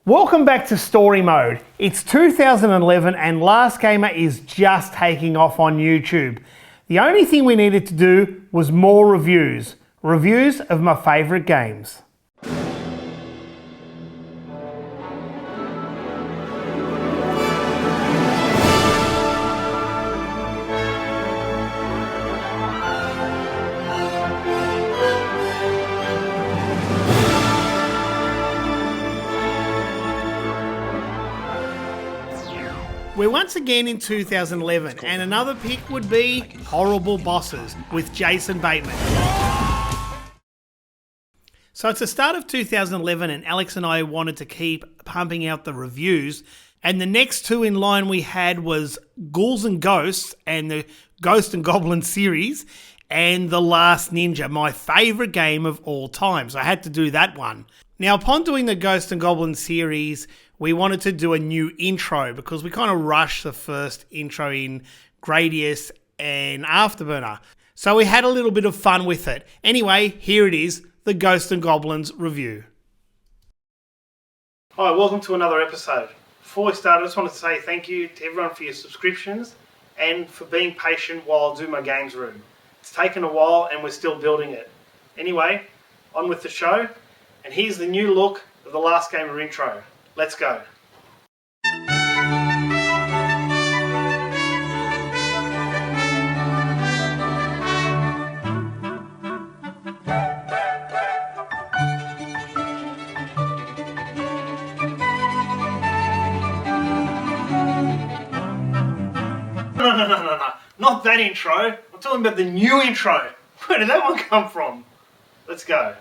Welcome back to Story Mode. It's 2011 and Last Gamer is just taking off on YouTube. The only thing we needed to do was more reviews. Reviews of my favourite games. We're once again in 2011 and another pick would be Horrible Bosses with Jason Bateman. So it's the start of 2011 and Alex and I wanted to keep pumping out the reviews, and the next two in line we had was Ghouls and Ghosts and the Ghosts and Goblins series and The Last Ninja, my favourite game of all time. So I had to do that one. Now, upon doing the Ghosts and Goblins series, we wanted to do a new intro because we kind of rushed the first intro in Gradius and Afterburner. So we had a little bit of fun with it. Anyway, here it is, the Ghosts and Goblins review. Hi, welcome to another episode. Before we start, I just want to say thank you to everyone for your subscriptions and for being patient while I do my games room. It's taken a while and we're still building it. Anyway, on with the show, and here's the new look of the Last Gamer intro. Let's go. No. Not that intro. I'm talking about the new intro. Where did that one come from? Let's go.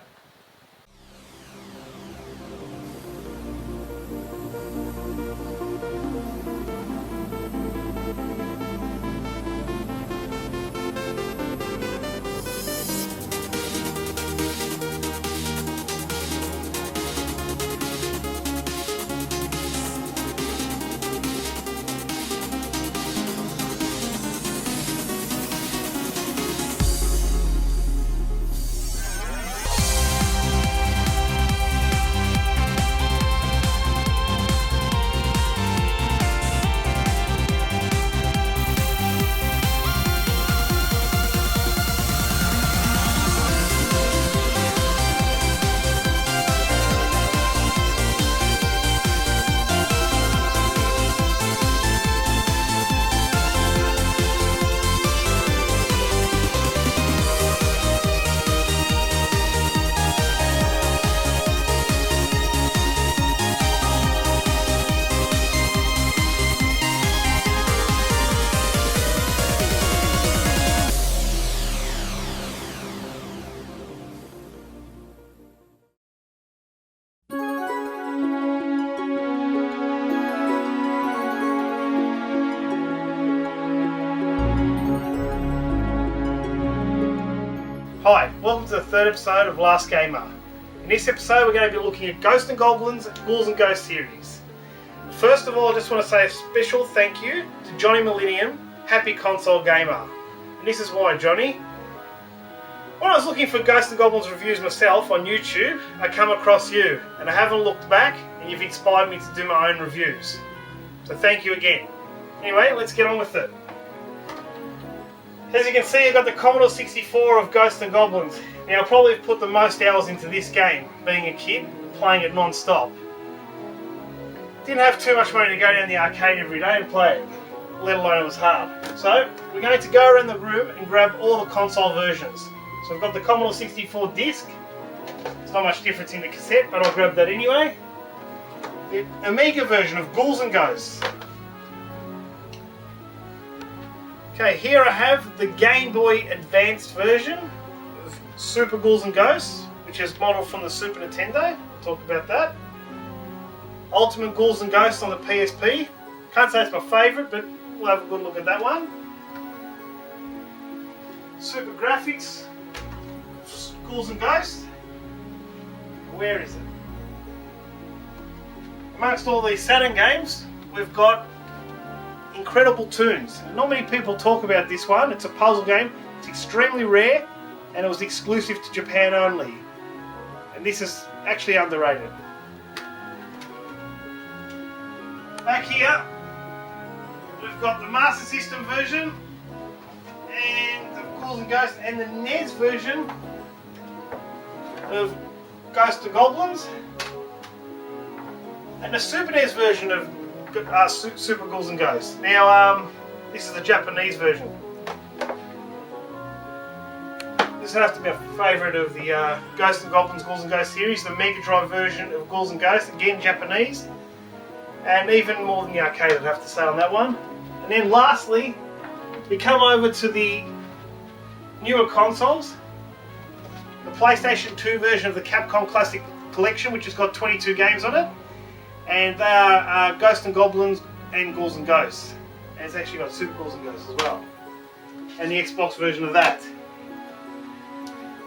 Hi, welcome to the third episode of Last Gamer. In this episode we're going to be looking at Ghosts and Goblins, Ghouls and Ghosts series. First of all, I just want to say a special thank you to Johnny Millennium, Happy Console Gamer. And this is why, Johnny. When I was looking for Ghosts and Goblins reviews myself on YouTube, I come across you, and I haven't looked back, and you've inspired me to do my own reviews. So thank you again. Anyway, let's get on with it. As you can see, I've got the Commodore 64 of Ghosts and Goblins. Now, I probably put the most hours into this game, being a kid, playing it non-stop. Didn't have too much money to go down the arcade every day and play it, let alone it was hard. So, we're going to go around the room and grab all the console versions. So I've got the Commodore 64 disc. There's not much difference in the cassette, but I'll grab that anyway. The Amiga version of Ghouls and Ghosts. Okay, here I have the Game Boy Advanced version of Super Ghouls and Ghosts, which is modelled from the Super Nintendo. We'll talk about that. Ultimate Ghouls and Ghosts on the PSP. Can't say it's my favourite, but we'll have a good look at that one. Super Graphics, Ghouls and Ghosts. Where is it? Amongst all these Saturn games, we've got Incredible Toons. Not many people talk about this one. It's a puzzle game. It's extremely rare and it was exclusive to Japan only. And this is actually underrated. Back here, we've got the Master System version, and of Ghouls and Ghosts, and the NES version of Ghosts and Goblins, and the Super NES version of Super Ghouls and Ghosts. Now, this is the Japanese version. This would have to be a favourite of the Ghosts and Goblins, Ghouls and Ghosts series, the Mega Drive version of Ghouls and Ghosts, again Japanese. And even more than the arcade, I'd have to say on that one. And then lastly, we come over to the newer consoles. The PlayStation 2 version of the Capcom Classic Collection, which has got 22 games on it. And they are Ghosts and Goblins and Ghouls and Ghosts. And it's actually got Super Ghouls and Ghosts as well. And the Xbox version of that.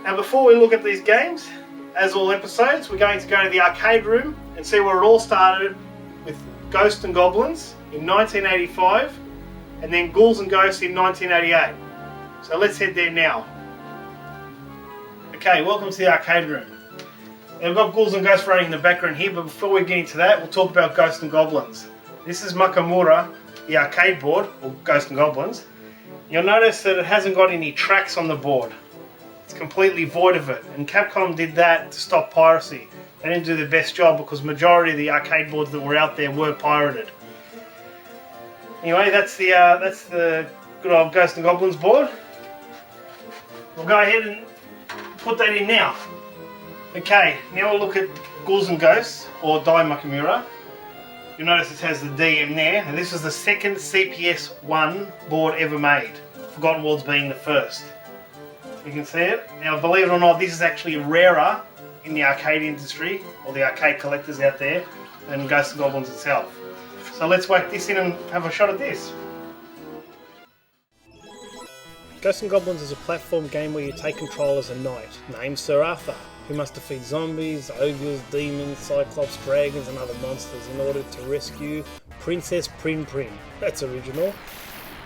Now before we look at these games, as all episodes, we're going to go to the arcade room and see where it all started with Ghosts and Goblins in 1985 and then Ghouls and Ghosts in 1988. So let's head there now. Okay, welcome to the arcade room. Now we've got Ghouls and Ghosts running in the background here, but before we get into that, we'll talk about Ghosts and Goblins. This is Makamura, the arcade board, or Ghosts and Goblins. You'll notice that it hasn't got any tracks on the board. It's completely void of it, and Capcom did that to stop piracy. They didn't do the best job because majority of the arcade boards that were out there were pirated. Anyway, that's the good old Ghosts and Goblins board. We'll go ahead and put that in now. Okay, now we'll look at Ghouls and Ghosts, or Dai Makamura. You'll notice it has the DM there, and this was the second CPS-1 board ever made, Forgotten Worlds being the first. You can see it. Now, believe it or not, this is actually rarer in the arcade industry, or the arcade collectors out there, than Ghosts and Goblins itself. So let's whack this in and have a shot at this. Ghosts and Goblins is a platform game where you take control as a knight, named Sir Arthur, who must defeat zombies, ogres, demons, cyclops, dragons and other monsters in order to rescue Princess Prin Prin. That's original.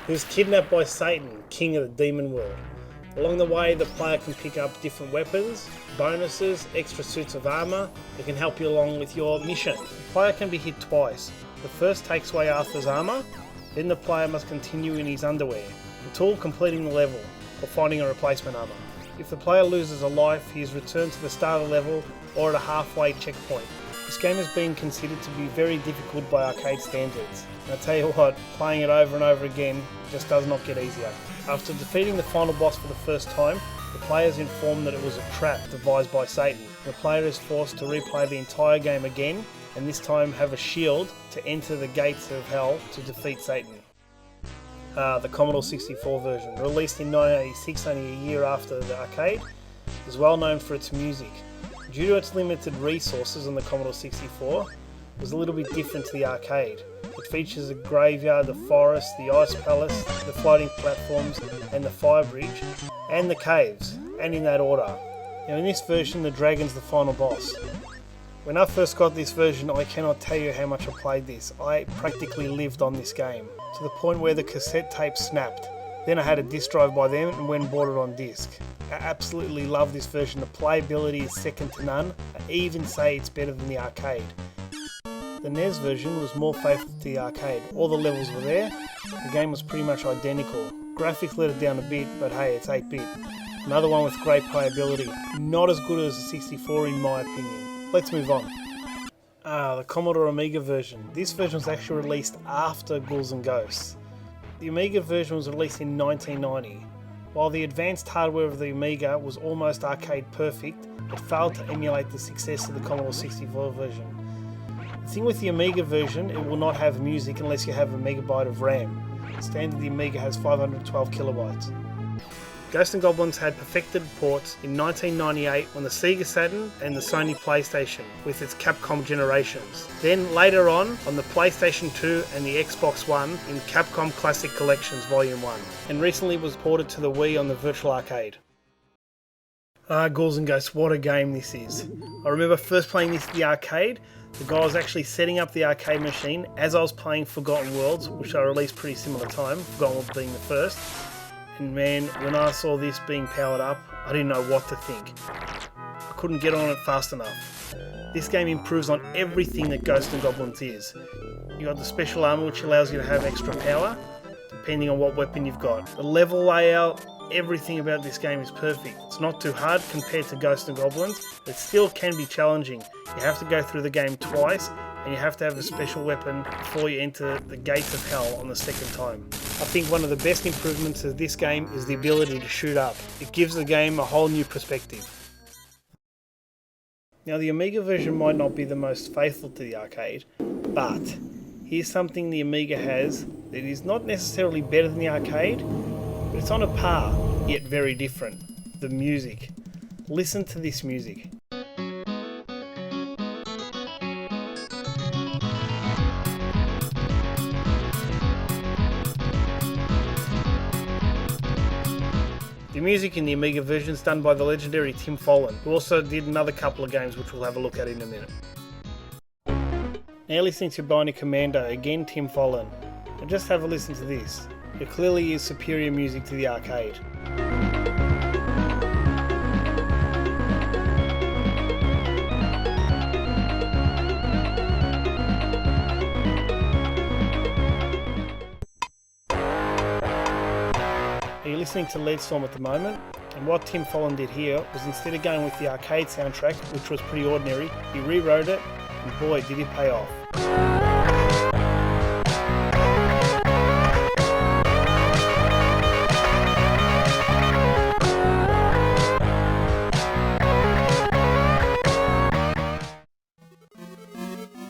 Who is kidnapped by Satan, king of the demon world. Along the way, the player can pick up different weapons, bonuses, extra suits of armour that can help you along with your mission. The player can be hit twice. The first takes away Arthur's armour, then the player must continue in his underwear, until completing the level or finding a replacement armour. If the player loses a life, he is returned to the start of the level or at a halfway checkpoint. This game has been considered to be very difficult by arcade standards. And I tell you what, playing it over and over again just does not get easier. After defeating the final boss for the first time, the player is informed that it was a trap devised by Satan. The player is forced to replay the entire game again, and this time have a shield to enter the gates of hell to defeat Satan. The Commodore 64 version, released in 1986, only a year after the arcade, is well known for its music. Due to its limited resources on the Commodore 64, it was a little bit different to the arcade. It features a graveyard, the forest, the ice palace, the floating platforms, and the fire bridge, and the caves, and in that order. Now in this version, the dragon's the final boss. When I first got this version, I cannot tell you how much I played this. I practically lived on this game, to the point where the cassette tape snapped. Then I had a disc drive by then and went and bought it on disc. I absolutely love this version. The playability is second to none. I even say it's better than the arcade. The NES version was more faithful to the arcade. All the levels were there. The game was pretty much identical. Graphics let it down a bit, but hey, it's 8-bit. Another one with great playability. Not as good as the 64 in my opinion. Let's move on. The Commodore Amiga version. This version was actually released after Ghouls and Ghosts. The Amiga version was released in 1990. While the advanced hardware of the Amiga was almost arcade perfect, it failed to emulate the success of the Commodore 64 version. The thing with the Amiga version, it will not have music unless you have a megabyte of RAM. Standard, the Amiga has 512 kilobytes. Ghosts and Goblins had perfected ports in 1998 on the Sega Saturn and the Sony PlayStation with its Capcom generations. Then later on the PlayStation 2 and the Xbox One in Capcom Classic Collections Volume 1. And recently was ported to the Wii on the Virtual Arcade. Ghouls and Ghosts, what a game this is. I remember first playing this at the arcade. The guy was actually setting up the arcade machine as I was playing Forgotten Worlds, which I released pretty similar time, Forgotten Worlds being the first. And man, when I saw this being powered up, I didn't know what to think. I couldn't get on it fast enough. This game improves on everything that Ghosts and Goblins is. You got the special armor, which allows you to have extra power, depending on what weapon you've got. The level layout, everything about this game is perfect. It's not too hard compared to Ghosts and Goblins. It still can be challenging. You have to go through the game twice, and you have to have a special weapon before you enter the gates of hell on the second time. I think one of the best improvements of this game is the ability to shoot up. It gives the game a whole new perspective. Now, the Amiga version might not be the most faithful to the arcade, but here's something the Amiga has that is not necessarily better than the arcade, but it's on a par, yet very different. The music. Listen to this music. The music in the Amiga version is done by the legendary Tim Follin, who also did another couple of games which we'll have a look at in a minute. Now listening to Bionic Commando, again Tim Follin. And just have a listen to this. It clearly is superior music to the arcade. You're listening to Lead Storm at the moment, and what Tim Follin did here was, instead of going with the arcade soundtrack, which was pretty ordinary, he rewrote it, and boy did it pay off.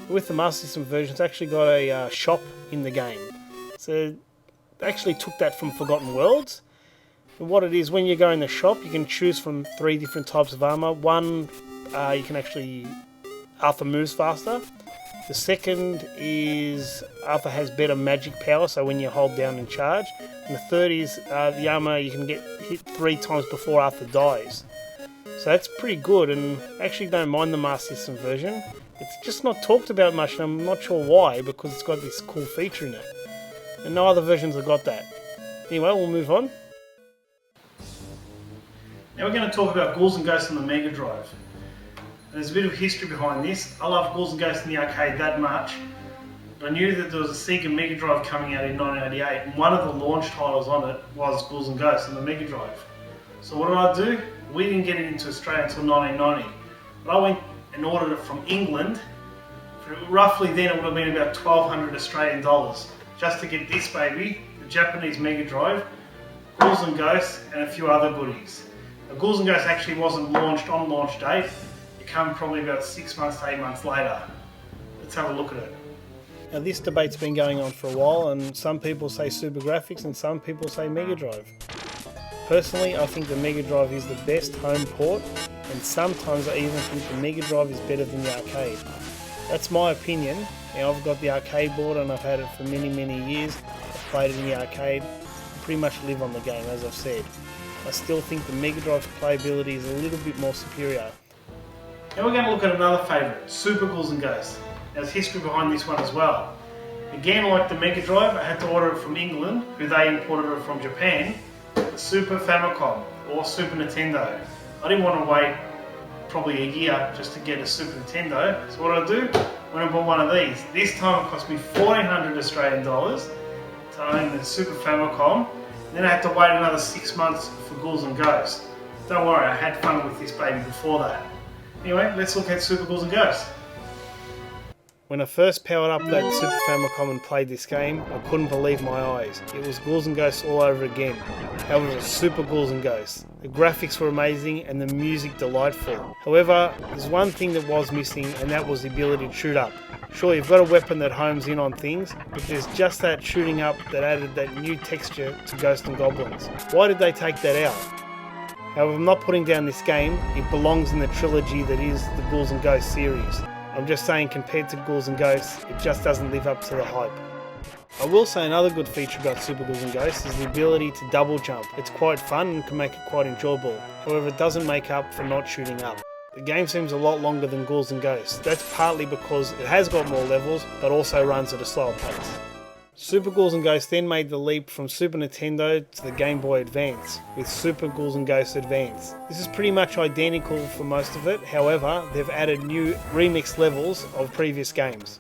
With the Master System version, it's actually got a shop in the game. So they actually took that from Forgotten Worlds. And what it is, when you go in the shop, you can choose from 3 different types of armour. One, you can actually... Arthur moves faster. The second is Arthur has better magic power, so when you hold down and charge. And the third is the armour you can get hit 3 times before Arthur dies. So that's pretty good, and I actually don't mind the Master System version. It's just not talked about much, and I'm not sure why, because it's got this cool feature in it. And no other versions have got that. Anyway, we'll move on. Now we're going to talk about Ghouls and Ghosts on the Mega Drive. And there's a bit of history behind this. I love Ghouls and Ghosts in the arcade that much, but I knew that there was a Sega Mega Drive coming out in 1988, and one of the launch titles on it was Ghouls and Ghosts on the Mega Drive. So what did I do? We didn't get it into Australia until 1990. But I went and ordered it from England. Roughly then it would have been about 1,200 Australian dollars just to get this baby, the Japanese Mega Drive, Ghouls and Ghosts, and a few other goodies. Now, Ghouls and Ghosts actually wasn't launched on launch date. It came probably about 6 months to 8 months later. Let's have a look at it. Now this debate's been going on for a while, and some people say Super Graphics and some people say Mega Drive. Personally, I think the Mega Drive is the best home port, and sometimes I even think the Mega Drive is better than the arcade. That's my opinion. Now, I've got the arcade board and I've had it for many years. I've played it in the arcade, pretty much live on the game, as I've said. I still think the Mega Drive's playability is a little bit more superior. Now we're going to look at another favourite, Super Ghouls and Ghosts. There's history behind this one as well. Again, like the Mega Drive, I had to order it from England, who they imported it from Japan, the Super Famicom, or Super Nintendo. I didn't want to wait probably a year just to get a Super Nintendo, so what did I do? Went and bought one of these. This time it cost me 1,400 Australian dollars to own the Super Famicom. Then I had to wait another 6 months for Ghouls and Ghosts. Don't worry, I had fun with this baby before that. Anyway, let's look at Super Ghouls and Ghosts. When I first powered up that Super Famicom and played this game, I couldn't believe my eyes. It was Ghouls and Ghosts all over again. However, it was Super Ghouls and Ghosts. The graphics were amazing and the music delightful. However, there's one thing that was missing, and that was the ability to shoot up. Sure, you've got a weapon that homes in on things, but there's just that shooting up that added that new texture to Ghosts and Goblins. Why did they take that out? However, I'm not putting down this game. It belongs in the trilogy that is the Ghouls and Ghosts series. I'm just saying, compared to Ghouls and Ghosts, it just doesn't live up to the hype. I will say another good feature about Super Ghouls and Ghosts is the ability to double jump. It's quite fun and can make it quite enjoyable. However, it doesn't make up for not shooting up. The game seems a lot longer than Ghouls and Ghosts. That's partly because it has got more levels, but also runs at a slower pace. Super Ghouls and Ghosts then made the leap from Super Nintendo to the Game Boy Advance with Super Ghouls and Ghosts Advance. This is pretty much identical for most of it, however, they've added new remixed levels of previous games.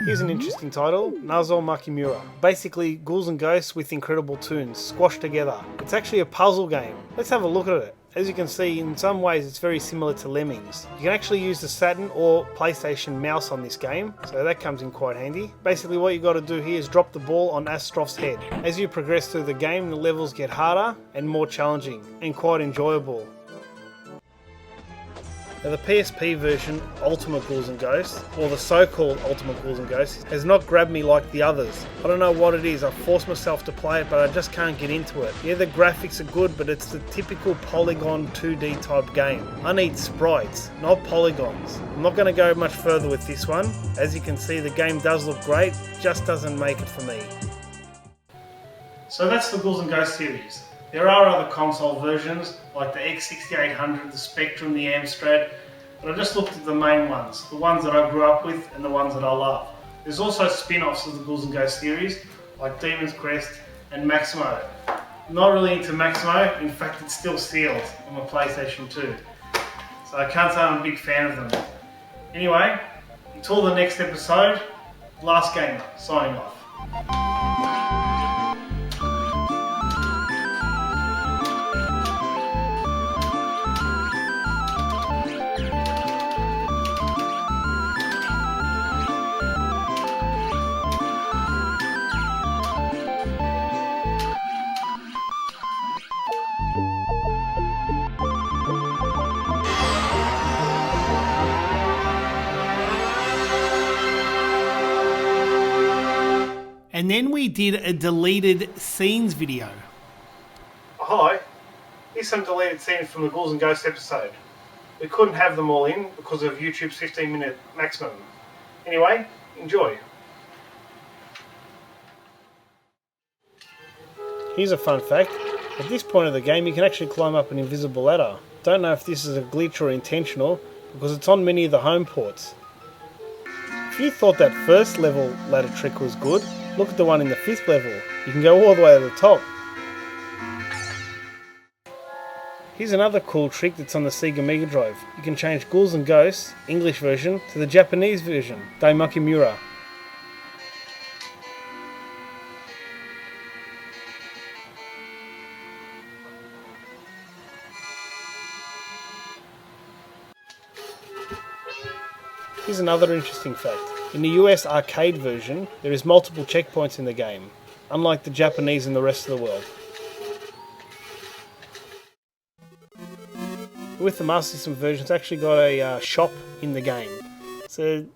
Here's an interesting title, Nazo Makimura. Basically, Ghouls and Ghosts with incredible tunes, squashed together. It's actually a puzzle game. Let's have a look at it. As you can see, in some ways it's very similar to Lemmings. You can actually use the Saturn or PlayStation mouse on this game, so that comes in quite handy. Basically what you got to do here is drop the ball on Astrov's head. As you progress through the game, the levels get harder and more challenging, and quite enjoyable. Now the PSP version, Ultimate Ghouls and Ghosts, or the so-called Ultimate Ghouls and Ghosts, has not grabbed me like the others. I don't know what it is, I've forced myself to play it but I just can't get into it. Yeah, the graphics are good, but it's the typical polygon 2D type game. I need sprites, not polygons. I'm not going to go much further with this one. As you can see, the game does look great, just doesn't make it for me. So that's the Ghouls and Ghosts series. There are other console versions, like the X6800, the Spectrum, the Amstrad, but I just looked at the main ones, the ones that I grew up with and the ones that I love. There's also spin-offs of the Ghouls and Ghosts series, like Demon's Crest and Maximo. I'm not really into Maximo, in fact it's still sealed on my PlayStation 2, so I can't say I'm a big fan of them. Anyway, until the next episode, Last Gamer, signing off. And then we did a deleted scenes video. Hi, here's some deleted scenes from the Ghouls and Ghosts episode. We couldn't have them all in because of YouTube's 15-minute maximum. Anyway, enjoy. Here's a fun fact. At this point of the game you can actually climb up an invisible ladder. Don't know if this is a glitch or intentional because it's on many of the home ports. If you thought that first level ladder trick was good, look at the one in the 5th level. You can go all the way to the top. Here's another cool trick that's on the Sega Mega Drive. You can change Ghouls and Ghosts, English version, to the Japanese version, Dai Makimura. Here's another interesting fact. In the US arcade version, there is multiple checkpoints in the game, unlike the Japanese and the rest of the world. With the Master System version, it's actually got a shop in the game. So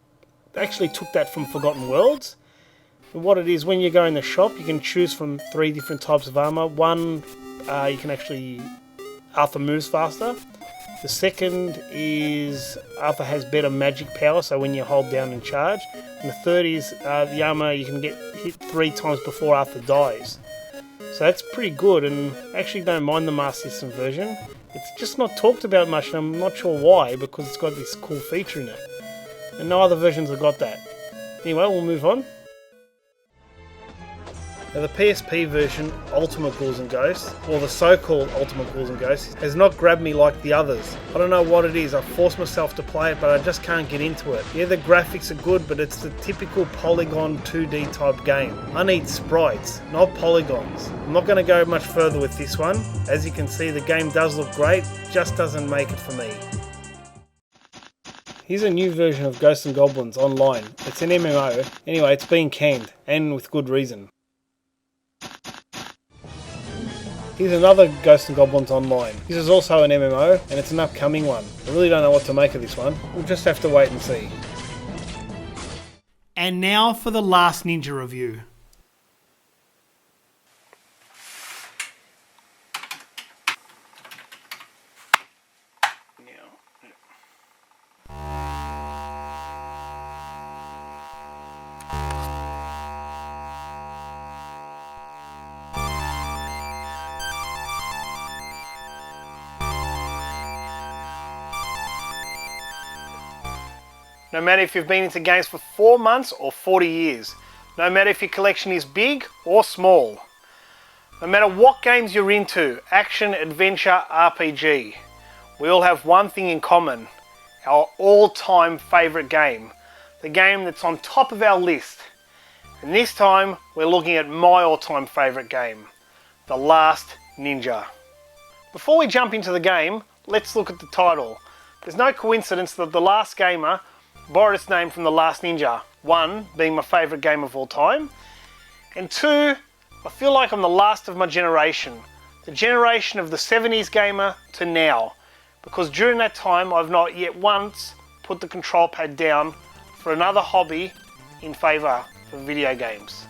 they actually took that from Forgotten Worlds. And what it is, when you go in the shop, you can choose from 3 different types of armour. One, you can actually... Arthur moves faster. The second is Arthur has better magic power, so when you hold down and charge. And the third is the armour you can get hit 3 times before Arthur dies. So that's pretty good, and I actually don't mind the Master System version. It's just not talked about much, and I'm not sure why, because it's got this cool feature in it. And no other versions have got that. Anyway, we'll move on. Now the PSP version, Ultimate Ghouls and Ghosts, or the so-called Ultimate Ghouls and Ghosts, has not grabbed me like the others. I don't know what it is, I've forced myself to play it but I just can't get into it. Yeah, the graphics are good, but it's the typical polygon 2D type game. I need sprites, not polygons. I'm not going to go much further with this one. As you can see, the game does look great, just doesn't make it for me. Here's a new version of Ghosts and Goblins online. It's an MMO. Anyway, it's been canned, and with good reason. Here's another Ghosts and Goblins online. This is also an MMO, and it's an upcoming one. I really don't know what to make of this one. We'll just have to wait and see. And now for the last Ninja review. No matter if you've been into games for 4 months or 40 years, no matter if your collection is big or small. No matter what games you're into, action, adventure, RPG, we all have one thing in common, our all-time favourite game, the game that's on top of our list. And this time, we're looking at my all-time favourite game, The Last Ninja. Before we jump into the game, let's look at the title. There's no coincidence that The Last Gamer borrowed its name from The Last Ninja, one being my favourite game of all time, and two, I feel like I'm the last of my generation, the generation of the 70s gamer to now, because during that time I've not yet once put the control pad down for another hobby in favour of video games.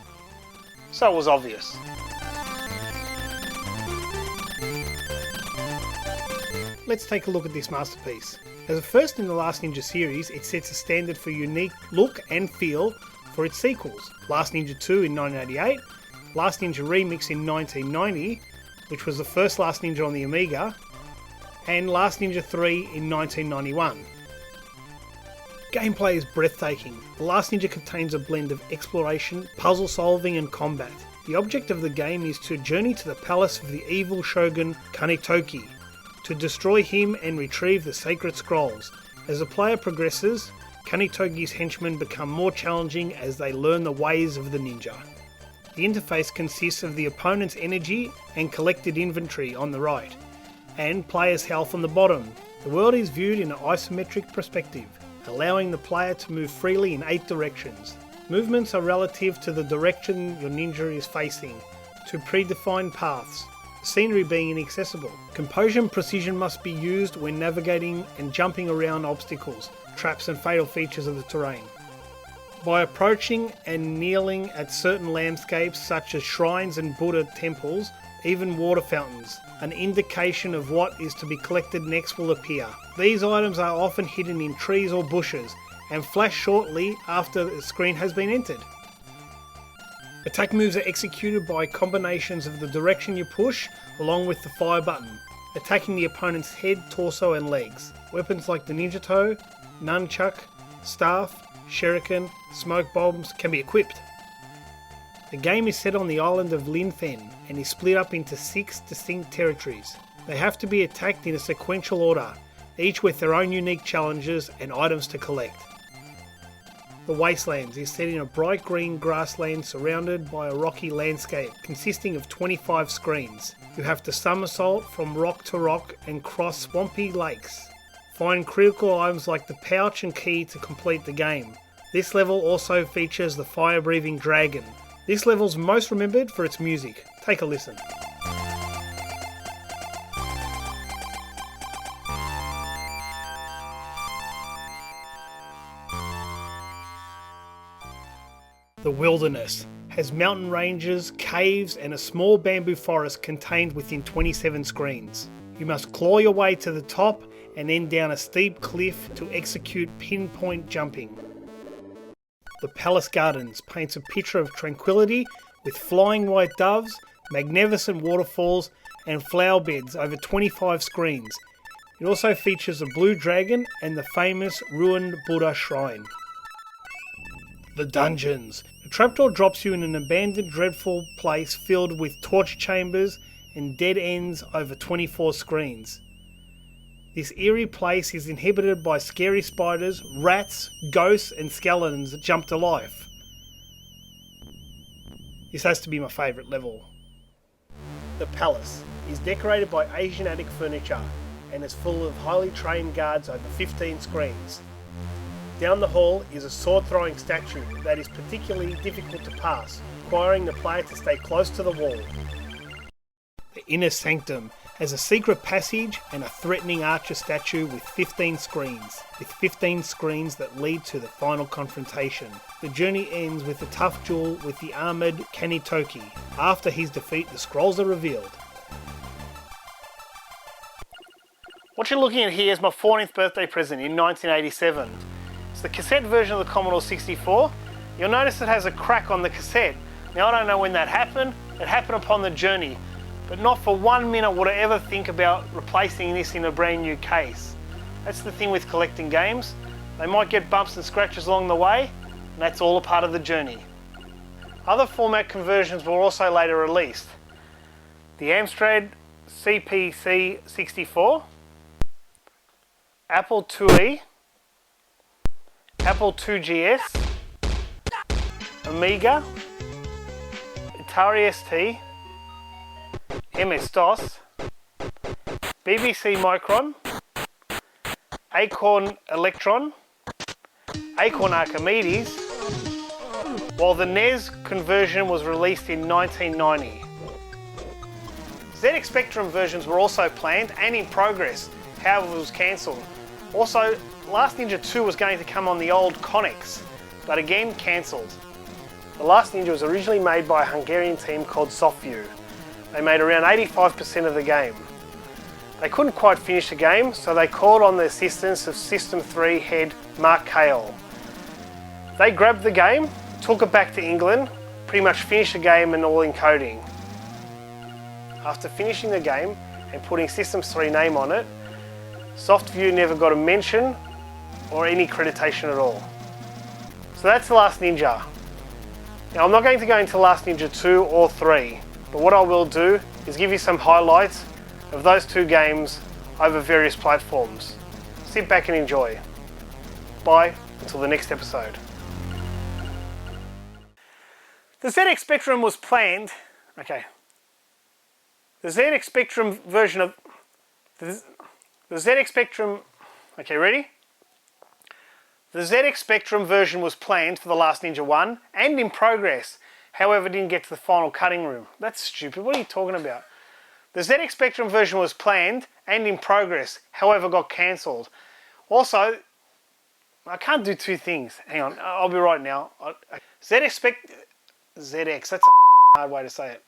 So it was obvious. Let's take a look at this masterpiece. As a first in the Last Ninja series, it sets a standard for unique look and feel for its sequels. Last Ninja 2 in 1988, Last Ninja Remix in 1990, which was the first Last Ninja on the Amiga, and Last Ninja 3 in 1991. Gameplay is breathtaking. The Last Ninja contains a blend of exploration, puzzle solving and combat. The object of the game is to journey to the palace of the evil shogun Kanetoki, to destroy him and retrieve the sacred scrolls. As the player progresses, Kanetoki's henchmen become more challenging as they learn the ways of the ninja. The interface consists of the opponent's energy and collected inventory on the right, and player's health on the bottom. The world is viewed in an isometric perspective, allowing the player to move freely in 8 directions. Movements are relative to the direction your ninja is facing, to predefined paths, the scenery being inaccessible. Composure and precision must be used when navigating and jumping around obstacles, traps and fatal features of the terrain. By approaching and kneeling at certain landscapes such as shrines and Buddha temples, even water fountains, an indication of what is to be collected next will appear. These items are often hidden in trees or bushes and flash shortly after the screen has been entered. Attack moves are executed by combinations of the direction you push along with the fire button, attacking the opponent's head, torso and legs. Weapons like the ninja toe, nunchuck, staff, shuriken, smoke bombs can be equipped. The game is set on the island of Linfen and is split up into 6 distinct territories. They have to be attacked in a sequential order, each with their own unique challenges and items to collect. The Wastelands is set in a bright green grassland surrounded by a rocky landscape consisting of 25 screens. You have to somersault from rock to rock and cross swampy lakes. Find critical items like the pouch and key to complete the game. This level also features the fire-breathing dragon. This level's most remembered for its music. Take a listen. The Wilderness has mountain ranges, caves and a small bamboo forest contained within 27 screens. You must claw your way to the top and then down a steep cliff to execute pinpoint jumping. The Palace Gardens paints a picture of tranquility with flying white doves, magnificent waterfalls and flower beds over 25 screens. It also features a blue dragon and the famous ruined Buddha shrine. The Dungeons. The trapdoor drops you in an abandoned dreadful place filled with torture chambers and dead ends over 24 screens. This eerie place is inhabited by scary spiders, rats, ghosts and skeletons that jump to life. This has to be my favourite level. The Palace is decorated by Asiatic furniture and is full of highly trained guards over 15 screens. Down the hall is a sword-throwing statue that is particularly difficult to pass, requiring the player to stay close to the wall. The Inner Sanctum has a secret passage and a threatening archer statue with 15 screens that lead to the final confrontation. The journey ends with a tough duel with the armoured Kanetoki. After his defeat, the scrolls are revealed. What you're looking at here is my 14th birthday present in 1987. It's the cassette version of the Commodore 64. You'll notice it has a crack on the cassette. Now I don't know when that happened. It happened upon the journey. But not for 1 minute would I ever think about replacing this in a brand new case. That's the thing with collecting games. They might get bumps and scratches along the way, and that's all a part of the journey. Other format conversions were also later released. The Amstrad CPC 64, Apple IIe, Apple IIGS, Amiga, Atari ST, MS-DOS, BBC Micron, Acorn Electron, Acorn Archimedes, while the NES conversion was released in 1990. ZX Spectrum versions were also planned and in progress, however it was cancelled. Also, Last Ninja 2 was going to come on the old Connex, but again cancelled. The Last Ninja was originally made by a Hungarian team called Softview. They made around 85% of the game. They couldn't quite finish the game, so they called on the assistance of System 3 head Mark Cale. They grabbed the game, took it back to England, pretty much finished the game and all encoding. After finishing the game and putting System 3 name on it, Softview never got a mention or any accreditation at all. So that's The Last Ninja. Now I'm not going to go into Last Ninja 2 or 3, but what I will do is give you some highlights of those two games over various platforms. Sit back and enjoy. Bye until the next episode. The ZX Spectrum was planned, the ZX Spectrum version of, the ZX Spectrum, ready? The ZX Spectrum version was planned for The Last Ninja 1 and in progress, however didn't get to the final cutting room. That's stupid, what are you talking about? The ZX Spectrum version was planned and in progress, however got cancelled. Also, I can't do two things. Hang on, I'll be right now. ZX, that's a hard way to say it.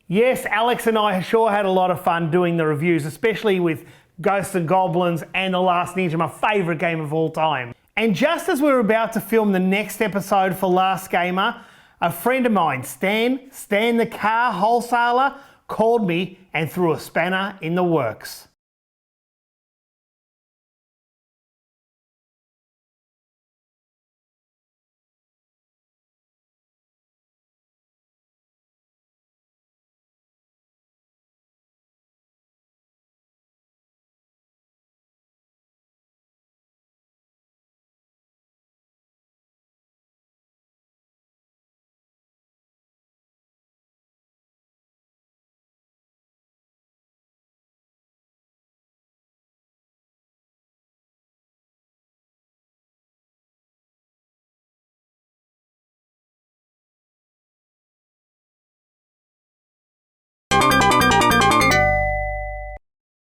Yes, Alex and I sure had a lot of fun doing the reviews, especially with Ghosts and Goblins and The Last Ninja, my favourite game of all time. And just as we were about to film the next episode for Last Gamer, a friend of mine, Stan the car wholesaler, called me and threw a spanner in the works.